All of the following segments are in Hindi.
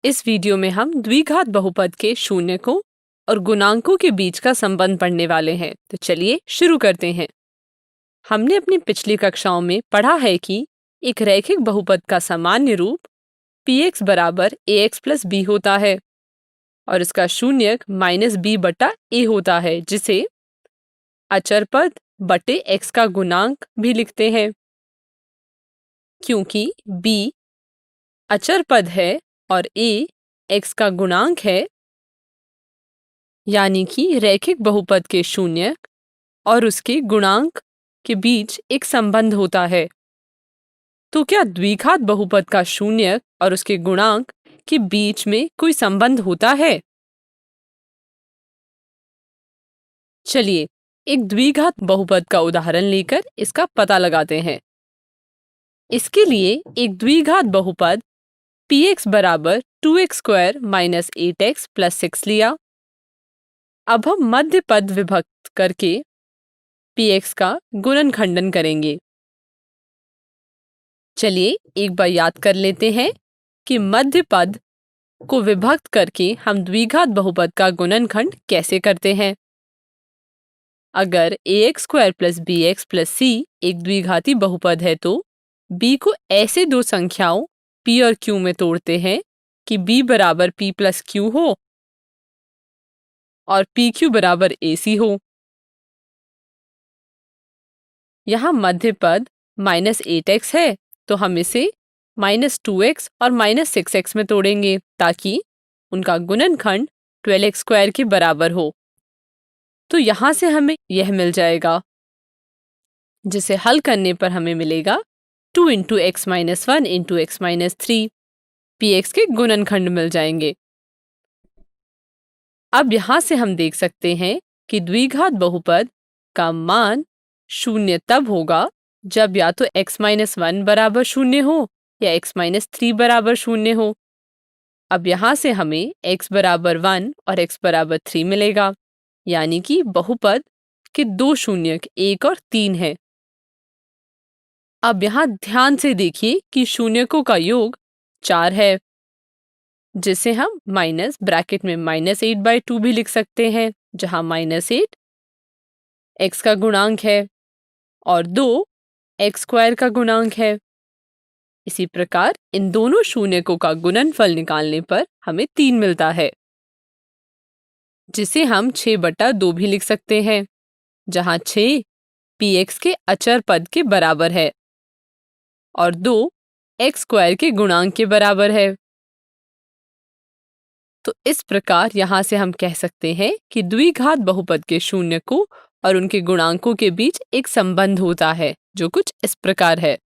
इस वीडियो में हम द्विघात बहुपद के शून्यकों और गुणांकों के बीच का संबंध पढ़ने वाले हैं। तो चलिए शुरू करते हैं। हमने अपनी पिछली कक्षाओं में पढ़ा है कि एक रैखिक बहुपद का सामान्य रूप px बराबर ax प्लस b होता है और इसका शून्यक माइनस b बटा a होता है, जिसे अचर पद बटे x का गुणांक भी लिखते हैं। क्योंकि b अचर पद है और a x का गुणांक है, यानी कि रैखिक बहुपद के शून्यक और उसके गुणांक के बीच एक संबंध होता है। तो क्या द्विघात बहुपद का शून्यक और उसके गुणांक के बीच में कोई संबंध होता है? चलिए एक द्विघात बहुपद का उदाहरण लेकर इसका पता लगाते हैं। इसके लिए एक द्विघात बहुपद px बराबर 2x square minus 8x plus 6 लिया। अब हम मध्य पद विभक्त करके px का गुणनखंडन करेंगे। चलिए एक बार याद कर लेते हैं कि मध्य पद को विभक्त करके हम द्विघात बहुपद का गुणनखंड कैसे करते हैं। अगर ax square plus bx plus c एक द्विघाती बहुपद है तो b को ऐसे दो संख्याओं p और q में तोड़ते हैं कि b बराबर p प्लस q हो और pq बराबर ac हो। यहाँ मध्य पद माइनस 8x है तो हम इसे माइनस 2x और माइनस 6x में तोड़ेंगे ताकि उनका गुणनखंड 12x स्क्वायर के बराबर हो। तो यहाँ से हमें यह मिल जाएगा, जिसे हल करने पर हमें मिलेगा 2 into x minus 1 into x minus 3 px के गुणनखंड मिल जाएंगे। अब यहाँ से हम देख सकते हैं कि द्विघात बहुपद का मान शून्य तब होगा जब या तो x माइनस 1 बराबर शून्य हो या x माइनस 3 बराबर शून्य हो। अब यहाँ से हमें x बराबर 1 और x बराबर 3 मिलेगा, यानी कि बहुपद के दो शून्यक 1 और 3 है। अब यहाँ ध्यान से देखिए कि शून्यकों का योग 4 है, जिसे हम माइनस ब्रैकेट में माइनस 8/2 भी लिख सकते हैं, जहाँ माइनस 8 x का गुणांक है और 2 x स्क्वायर का गुणांक है। इसी प्रकार इन दोनों शून्यकों का गुणनफल निकालने पर हमें 3 मिलता है, जिसे हम 6/2 भी लिख सकते हैं, जहाँ 6 px के अचर पद के बराबर है और 2 x स्क्वायर के गुणांक के बराबर है। तो इस प्रकार यहाँ से हम कह सकते हैं कि द्विघात बहुपद के शून्यकों और उनके गुणांकों के बीच एक संबंध होता है, जो कुछ इस प्रकार है।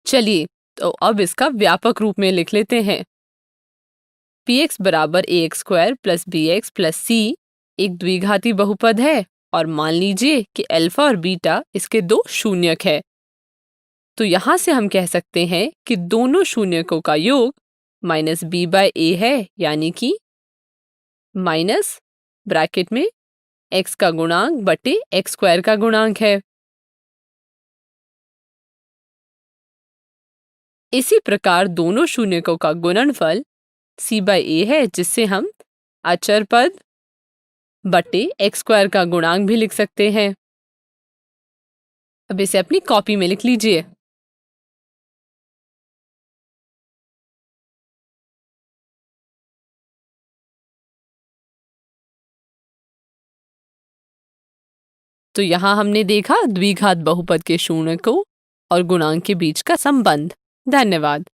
चलिए तो अब इसका व्यापक रूप में लिख लेते हैं। px बराबर ax square plus bx plus c एक द्विघाती बहुपद है और मान लीजिए कि अल्फा और बीटा इसके दो शून्यक है। तो यहाँ से हम कह सकते हैं कि दोनों शून्यकों का योग माइनस b/a है, यानी कि माइनस ब्रैकेट में x का गुणांक बटे x स्क्वायर का गुणांक है। इसी प्रकार दोनों शून्यकों का गुणनफल c/a है, जिससे हम अचर पद बटे x स्क्वायर का गुणांक भी लिख सकते हैं। अब इसे अपनी कॉपी में लिख लीजिए। तो यहाँ हमने देखा द्विघात बहुपद के शून्यकों और गुणांक के बीच का संबंध। धन्यवाद।